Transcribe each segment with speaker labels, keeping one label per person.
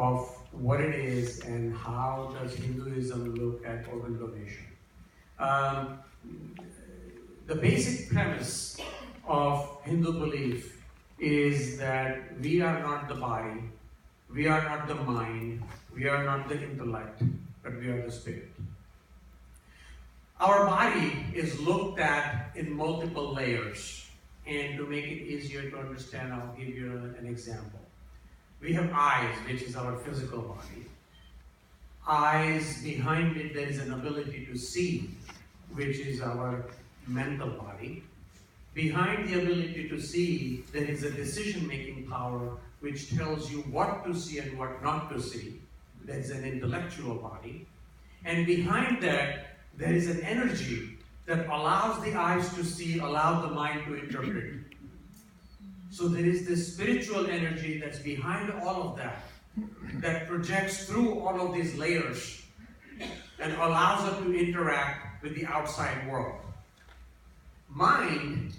Speaker 1: of what it is and how does Hinduism look at organ donation. The basic premise of Hindu belief is that we are not the body, we are not the mind, we are not the intellect, but we are the spirit. Our body is looked at in multiple layers, and to make it easier to understand, I'll give you an example. We have eyes, which is our physical body. Eyes, behind it there is an ability to see, which is our mental body. Behind the ability to see, there is a decision-making power which tells you what to see and what not to see. There is an intellectual body. And behind that, there is an energy that allows the eyes to see, allows the mind to interpret. So there is this spiritual energy that's behind all of that, that projects through all of these layers and allows us to interact with the outside world. Mind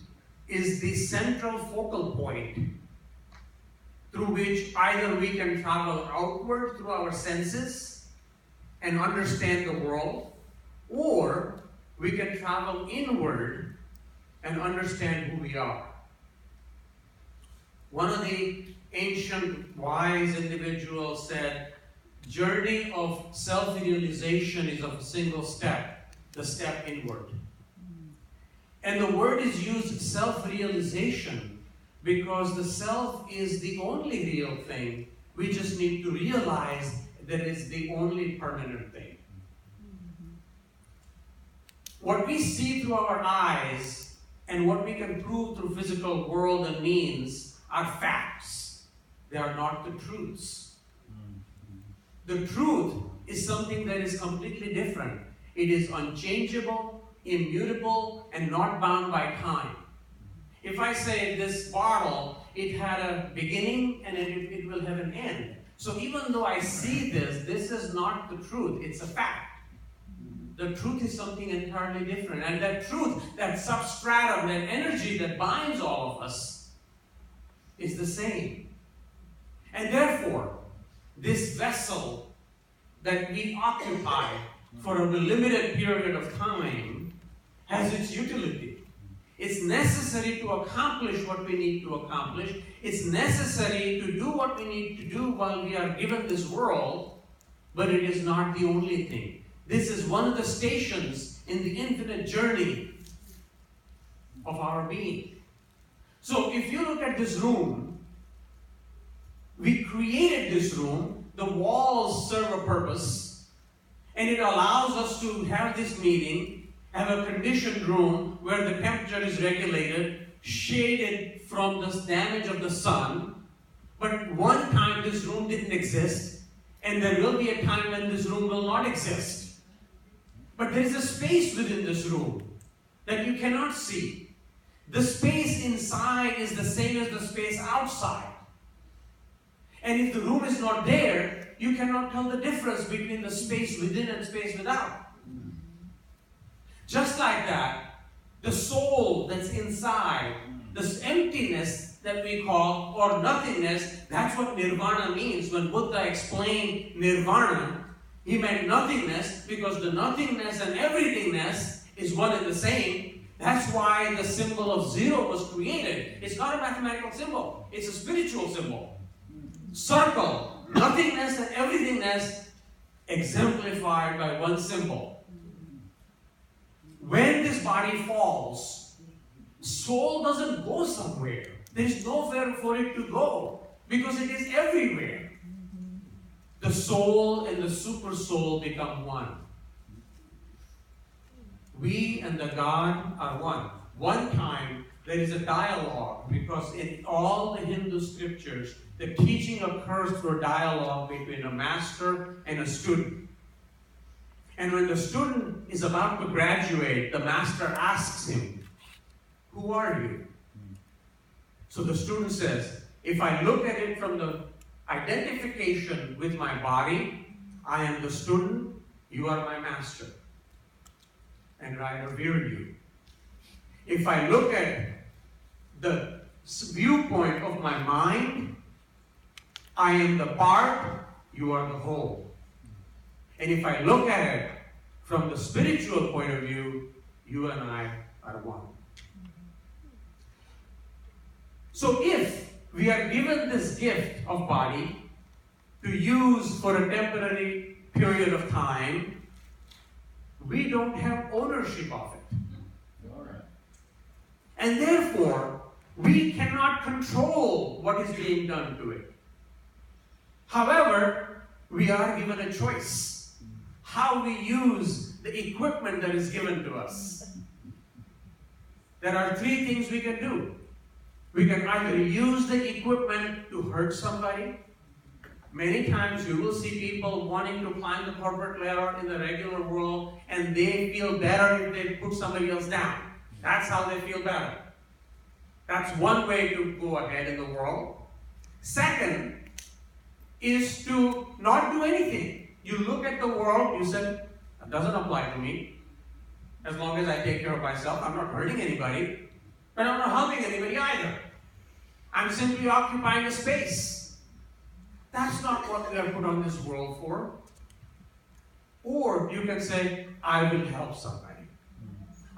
Speaker 1: is the central focal point through which either we can travel outward through our senses and understand the world, or we can travel inward and understand who we are. One of the ancient wise individuals said, journey of self-realization is of a single step, the step inward. And the word is used self-realization because the self is the only real thing. We just need to realize that it's the only permanent thing. What we see through our eyes and what we can prove through physical world and means are facts. They are not the truths. The truth is something that is completely different. It is unchangeable, immutable, and not bound by time. If I say this bottle, it had a beginning and it will have an end. So even though I see this is not the truth, it's a fact. The truth is something entirely different. And that truth, that substratum, that energy that binds all of us is the same. And therefore, this vessel that we occupy for a limited period of time has its utility. It's necessary to accomplish what we need to accomplish. It's necessary to do what we need to do while we are given this world, but it is not the only thing. This is one of the stations in the infinite journey of our being. So if you look at this room, we created this room, the walls serve a purpose, and it allows us to have this meeting, have a conditioned room where the temperature is regulated, shaded from the damage of the sun. But one time this room didn't exist, and there will be a time when this room will not exist. But there is a space within this room that you cannot see. The space inside is the same as the space outside. And if the room is not there, you cannot tell the difference between the space within and space without. Just like that, the soul that's inside, this emptiness that we call, or nothingness, that's what nirvana means. When Buddha explained nirvana, he meant nothingness because the nothingness and everythingness is one and the same. That's why the symbol of zero was created. It's not a mathematical symbol. It's a spiritual symbol. Circle, nothingness and everythingness exemplified by one symbol. When this body falls, soul doesn't go somewhere. There's nowhere for it to go because it is everywhere. The soul and the super soul become one. We and the God are one. One time there is a dialogue because in all the Hindu scriptures, the teaching occurs through a dialogue between a master and a student. And when the student is about to graduate, the master asks him, "Who are you?" So the student says, "If I look at it from the identification with my body, I am the student, you are my master, and I revere you. If I look at the viewpoint of my mind, I am the part, you are the whole. And if I look at it from the spiritual point of view, you and I are one. So if we are given this gift of body to use for a temporary period of time, we don't have ownership of it.
Speaker 2: All right.
Speaker 1: And therefore, we cannot control what is being done to it. However, we are given a choice how we use the equipment that is given to us. There are three things we can do. We can either use the equipment to hurt somebody. Many times you will see people wanting to climb the corporate ladder in the regular world, and they feel better if they put somebody else down. That's how they feel better. That's one way to go ahead in the world. Second is to not do anything. You look at the world, you say, that doesn't apply to me. As long as I take care of myself, I'm not hurting anybody, but I'm not harming anybody either. I'm simply occupying a space. That's not what we are put on this world for. Or you can say, I will help somebody.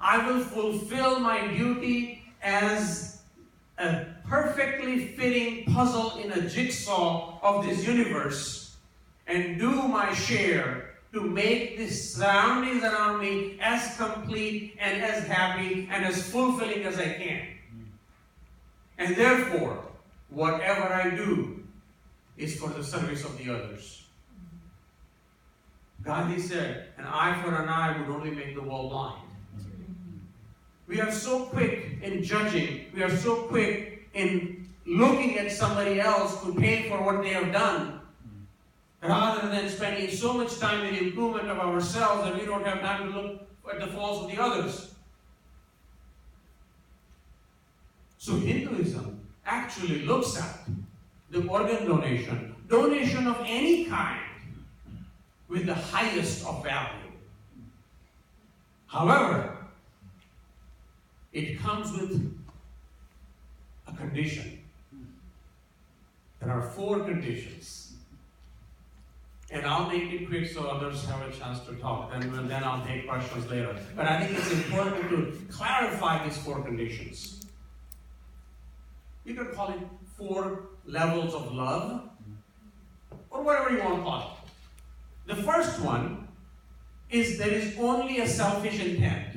Speaker 1: I will fulfill my duty as a perfectly fitting puzzle in a jigsaw of this universe and do my share to make the surroundings around me as complete and as happy and as fulfilling as I can. And therefore, whatever I do is for the service of the others. Gandhi said, an eye for an eye would only make the world blind. We are so quick in judging. We are so quick in looking at somebody else to pay for what they have done, rather than spending so much time in the improvement of ourselves that we don't have time to look at the faults of the others. So Hinduism actually looks at the organ donation of any kind, with the highest of value. However, it comes with a condition. There are 4 conditions. And I'll make it quick so others have a chance to talk. Then I'll take questions later. But I think it's important to clarify these 4 conditions. You could call it 4 levels of love, or whatever you want to call it. The first one is there is only a selfish intent.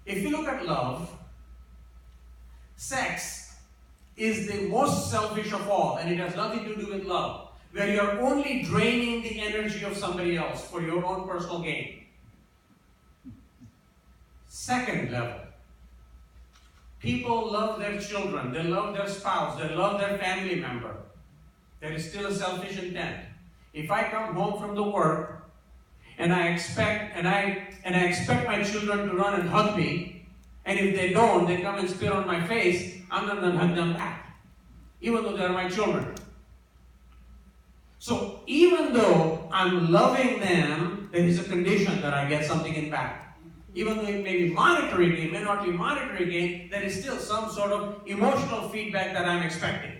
Speaker 1: If you look at love, sex is the most selfish of all, and it has nothing to do with love, where you are only draining the energy of somebody else for your own personal gain. Second level, people love their children, they love their spouse, they love their family member. There is still a selfish intent. If I come home from the work and I expect my children to run and hug me, and if they don't, they come and spit on my face, I'm not going to hug them back, even though they're my children. So even though I'm loving them, there is a condition that I get something in back. Even though it may be monetary gain, it may not be monetary gain, there is still some sort of emotional feedback that I'm expecting.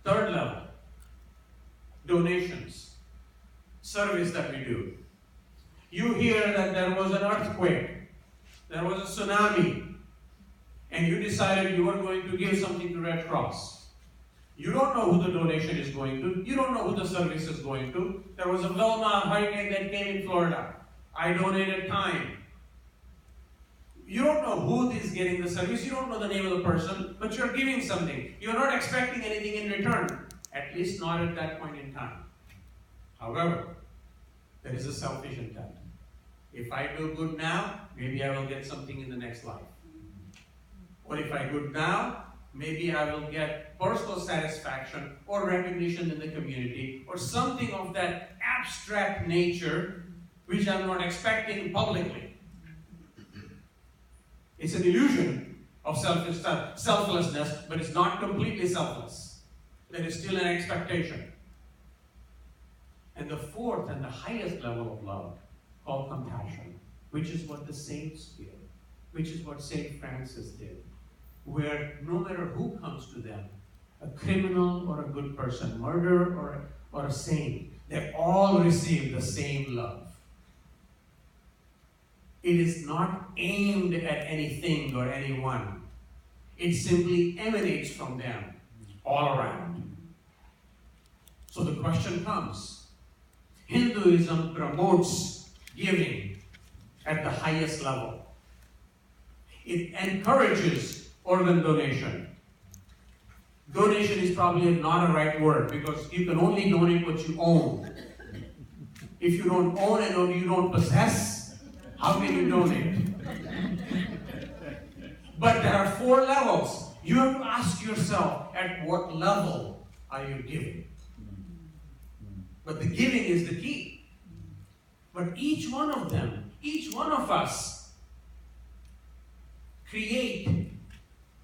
Speaker 1: Third level, donations, service that we do. You hear that there was an earthquake, there was a tsunami, and you decided you were going to give something to Red Cross. You don't know who the donation is going to. You don't know who the service is going to. There was a Wilma hurricane that came in Florida. I donated time. You don't know who is getting the service. You don't know the name of the person, but you're giving something. You're not expecting anything in return, at least not at that point in time. However, there is a selfish intent. If I do good now, maybe I will get something in the next life. Or if I do good now, maybe I will get personal satisfaction or recognition in the community, or something of that abstract nature which I'm not expecting publicly. It's an illusion of selflessness, but it's not completely selfless. There is still an expectation. And the fourth and the highest level of love, called compassion, which is what the saints did, which is what St. Francis did, where no matter who comes to them, a criminal or a good person, murderer or a saint, they all receive the same love. It is not aimed at anything or anyone. It simply emanates from them all around. So the question comes, Hinduism promotes giving at the highest level. It encourages organ donation. Donation is probably not a right word because you can only donate what you own. If you don't own and you don't possess, how can you donate? But there are 4 levels. You have to ask yourself, at what level are you giving? But the giving is the key. But each one of them, each one of us, create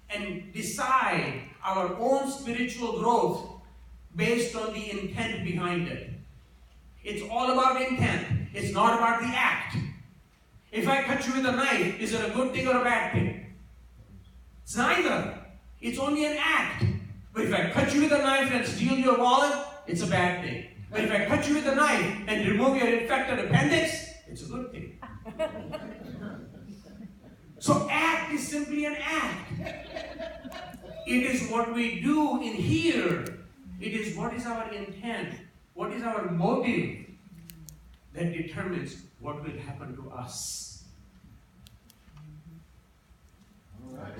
Speaker 1: and decide our own spiritual growth based on the intent behind it. It's all about intent. It's not about the act. If I cut you with a knife, is it a good thing or a bad thing? It's neither. It's only an act. But if I cut you with a knife and steal your wallet, it's a bad thing. But if I cut you with a knife and remove your infected appendix, it's a good thing. So act is simply an act. It is what we do in here. It is what is our intent, what is our motive that determines what will happen to us. All right.